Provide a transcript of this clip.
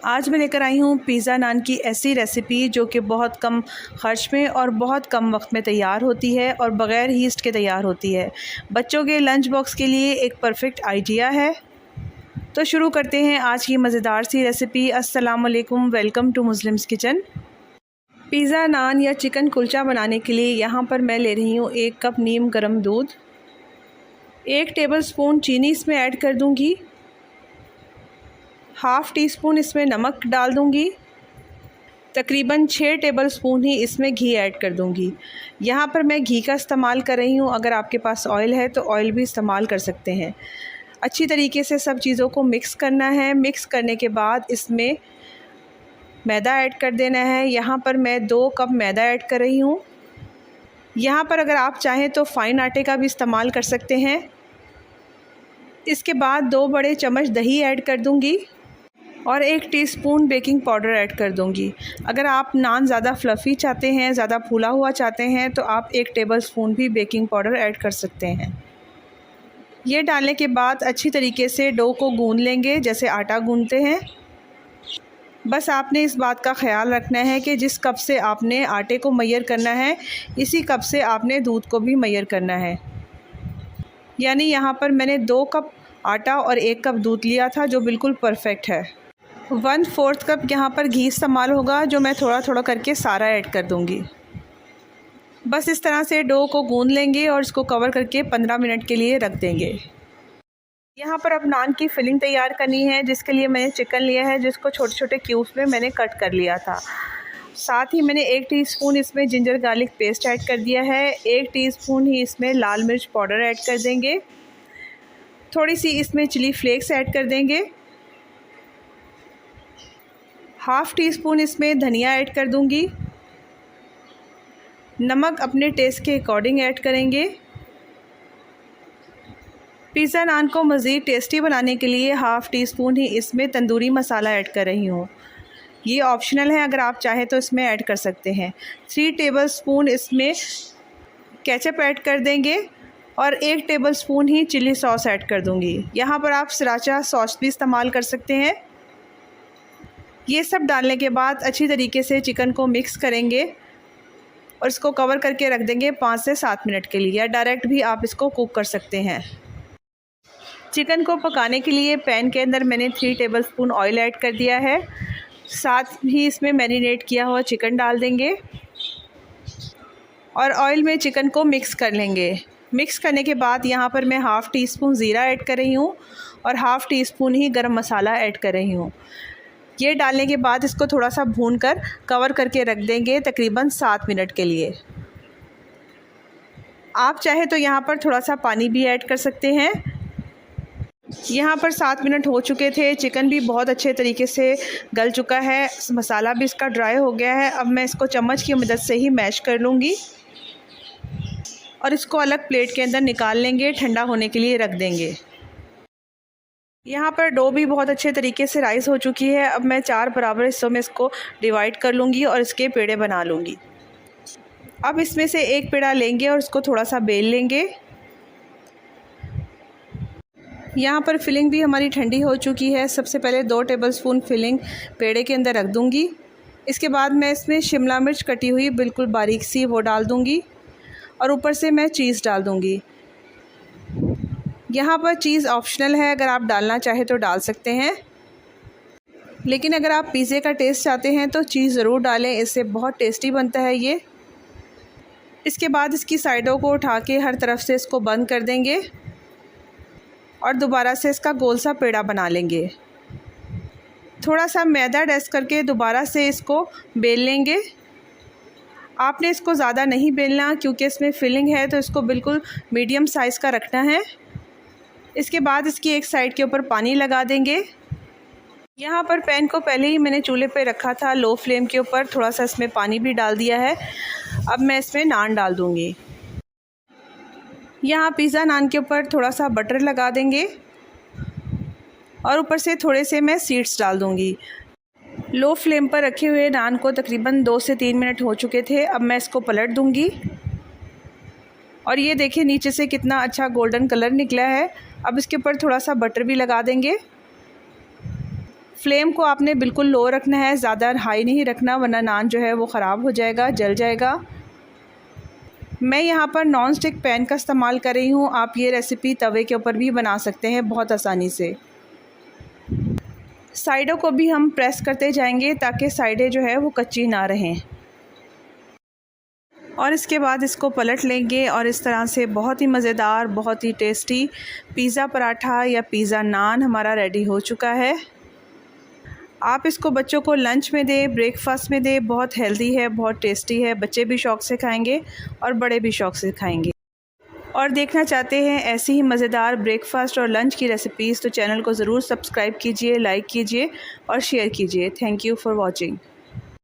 आज मैं लेकर आई हूँ पिज़्ज़ा नान की ऐसी रेसिपी जो कि बहुत कम ख़र्च में और बहुत कम वक्त में तैयार होती है और बग़ैर यीस्ट के तैयार होती है। बच्चों के लंच बॉक्स के लिए एक परफ़ेक्ट आइडिया है। तो शुरू करते हैं आज की मज़ेदार सी रेसिपी। अस्सलाम वालेकुम, welcome to Muslims kitchen. Pizza naan या चिकन कुलचा बनाने के लिए यहाँ पर मैं ले रही हूँ 1 कप नीम गर्म दूध, 1 टेबलस्पून चीनी इसमें ऐड कर दूँगी, हाफ़ टी स्पून इसमें नमक डाल दूँगी, तकरीबन 6 टेबलस्पून ही इसमें घी ऐड कर दूँगी। यहाँ पर मैं घी का इस्तेमाल कर रही हूँ, अगर आपके पास ऑयल है तो ऑयल भी इस्तेमाल कर सकते हैं। अच्छी तरीके से सब चीज़ों को मिक्स करना है। मिक्स करने के बाद इसमें मैदा ऐड कर देना है। यहाँ पर मैं 2 कप मैदा ऐड कर रही हूँ। यहाँ पर अगर आप चाहें तो फ़ाइन आटे का भी इस्तेमाल कर सकते हैं। इसके बाद 2 बड़े चम्मच दही ऐड कर दूँगी और 1 टीस्पून बेकिंग पाउडर ऐड कर दूँगी। अगर आप नान ज़्यादा फ्लफ़ी चाहते हैं, ज़्यादा फूला हुआ चाहते हैं तो आप 1 टेबलस्पून भी बेकिंग पाउडर ऐड कर सकते हैं। ये डालने के बाद अच्छी तरीके से डो को गूंद लेंगे जैसे आटा गूंदते हैं। बस आपने इस बात का ख़याल रखना है कि जिस कप से आपने आटे को मैयर करना है, इसी कप से आपने दूध को भी मैयर करना है। यानी यहाँ पर मैंने 2 कप आटा और 1 कप दूध लिया था, जो बिल्कुल परफ़ेक्ट है। 1/4 कप यहाँ पर घी इस्तेमाल होगा, जो मैं थोड़ा थोड़ा करके सारा ऐड कर दूँगी। बस इस तरह से डो को गूंद लेंगे और इसको कवर करके 15 मिनट के लिए रख देंगे। यहाँ पर अब नान की फिलिंग तैयार करनी है, जिसके लिए मैंने चिकन लिया है, जिसको छोटे छोटे क्यूब्स में मैंने कट कर लिया था। साथ ही मैंने 1 टीस्पून इसमें जिंजर गार्लिक पेस्ट ऐड कर दिया है। 1 टीस्पून ही इसमें लाल मिर्च पाउडर ऐड कर देंगे। थोड़ी सी इसमें चिली फ्लेक्स ऐड कर देंगे। हाफ़ टी स्पून इसमें धनिया ऐड कर दूंगी। नमक अपने टेस्ट के अकॉर्डिंग ऐड करेंगे। पिज़्ज़ा नान को मज़ीद टेस्टी बनाने के लिए हाफ़ टी स्पून ही इसमें तंदूरी मसाला ऐड कर रही हूँ। ये ऑप्शनल है, अगर आप चाहें तो इसमें ऐड कर सकते हैं। 3 टेबलस्पून इसमें केचप ऐड कर देंगे और 1 टेबलस्पून ही चिली सॉस ऐड कर दूँगी। यहाँ पर आप सराचा सॉस भी इस्तेमाल कर सकते हैं। ये सब डालने के बाद अच्छी तरीके से चिकन को मिक्स करेंगे और इसको कवर करके रख देंगे 5 से 7 मिनट के लिए, या डायरेक्ट भी आप इसको कुक कर सकते हैं। चिकन को पकाने के लिए पैन के अंदर मैंने 3 टेबलस्पून ऑयल ऐड कर दिया है। साथ ही इसमें मैरिनेट किया हुआ चिकन डाल देंगे और ऑयल में चिकन को मिक्स कर लेंगे। मिक्स करने के बाद यहाँ पर मैं हाफ़ टी स्पून ज़ीरा ऐड कर रही हूँ और हाफ़ टी स्पून ही गरम मसाला ऐड कर रही हूँ। ये डालने के बाद इसको थोड़ा सा भूनकर कवर करके रख देंगे तकरीबन 7 मिनट के लिए। आप चाहे तो यहाँ पर थोड़ा सा पानी भी ऐड कर सकते हैं। यहाँ पर 7 मिनट हो चुके थे, चिकन भी बहुत अच्छे तरीके से गल चुका है, मसाला भी इसका ड्राई हो गया है। अब मैं इसको चम्मच की मदद से ही मैश कर लूँगी और इसको अलग प्लेट के अंदर निकाल लेंगे, ठंडा होने के लिए रख देंगे। यहाँ पर डो भी बहुत अच्छे तरीके से राइस हो चुकी है। अब मैं 4 बराबर हिस्सों में इसको डिवाइड कर लूँगी और इसके पेड़े बना लूँगी। अब इसमें से एक पेड़ा लेंगे और इसको थोड़ा सा बेल लेंगे। यहाँ पर फिलिंग भी हमारी ठंडी हो चुकी है। सबसे पहले 2 टेबलस्पून फिलिंग पेड़े के अंदर रख दूँगी। इसके बाद मैं इसमें शिमला मिर्च कटी हुई बिल्कुल बारीक सी वो डाल दूँगी और ऊपर से मैं चीज़ डाल दूँगी। यहाँ पर चीज़ ऑप्शनल है, अगर आप डालना चाहें तो डाल सकते हैं, लेकिन अगर आप पिज़्ज़े का टेस्ट चाहते हैं तो चीज़ ज़रूर डालें, इससे बहुत टेस्टी बनता है ये। इसके बाद इसकी साइडों को उठा के हर तरफ से इसको बंद कर देंगे और दोबारा से इसका गोल सा पेड़ा बना लेंगे। थोड़ा सा मैदा डस्ट करके दोबारा से इसको बेल लेंगे। आपने इसको ज़्यादा नहीं बेलना, क्योंकि इसमें फिलिंग है, तो इसको बिल्कुल मीडियम साइज़ का रखना है। इसके बाद इसकी एक साइड के ऊपर पानी लगा देंगे। यहाँ पर पैन को पहले ही मैंने चूल्हे पे रखा था लो फ्लेम के ऊपर, थोड़ा सा इसमें पानी भी डाल दिया है। अब मैं इसमें नान डाल दूँगी। यहाँ पिज़्ज़ा नान के ऊपर थोड़ा सा बटर लगा देंगे और ऊपर से थोड़े से मैं सीड्स डाल दूँगी। लो फ्लेम पर रखे हुए नान को तकरीबन 2 से 3 मिनट हो चुके थे। अब मैं इसको पलट दूँगी और ये देखिए नीचे से कितना अच्छा गोल्डन कलर निकला है। अब इसके ऊपर थोड़ा सा बटर भी लगा देंगे। फ्लेम को आपने बिल्कुल लो रखना है, ज़्यादा हाई नहीं रखना वरना नान जो है वो ख़राब हो जाएगा, जल जाएगा। मैं यहाँ पर नॉन स्टिक पैन का इस्तेमाल कर रही हूँ। आप ये रेसिपी तवे के ऊपर भी बना सकते हैं बहुत आसानी से। साइडों को भी हम प्रेस करते जाएंगे ताकि साइडें जो है वो कच्ची ना रहें। और इसके बाद इसको पलट लेंगे और इस तरह से बहुत ही मज़ेदार, बहुत ही टेस्टी पिज़्ज़ा पराठा या पिज़्ज़ा नान हमारा रेडी हो चुका है। आप इसको बच्चों को लंच में दें, ब्रेकफास्ट में दें, बहुत हेल्दी है, बहुत टेस्टी है। बच्चे भी शौक़ से खाएंगे और बड़े भी शौक़ से खाएंगे। और देखना चाहते हैं ऐसी ही मज़ेदार ब्रेकफास्ट और लंच की रेसिपीज़ तो चैनल को ज़रूर सब्सक्राइब कीजिए, लाइक कीजिए और शेयर कीजिए। Thank you for watching.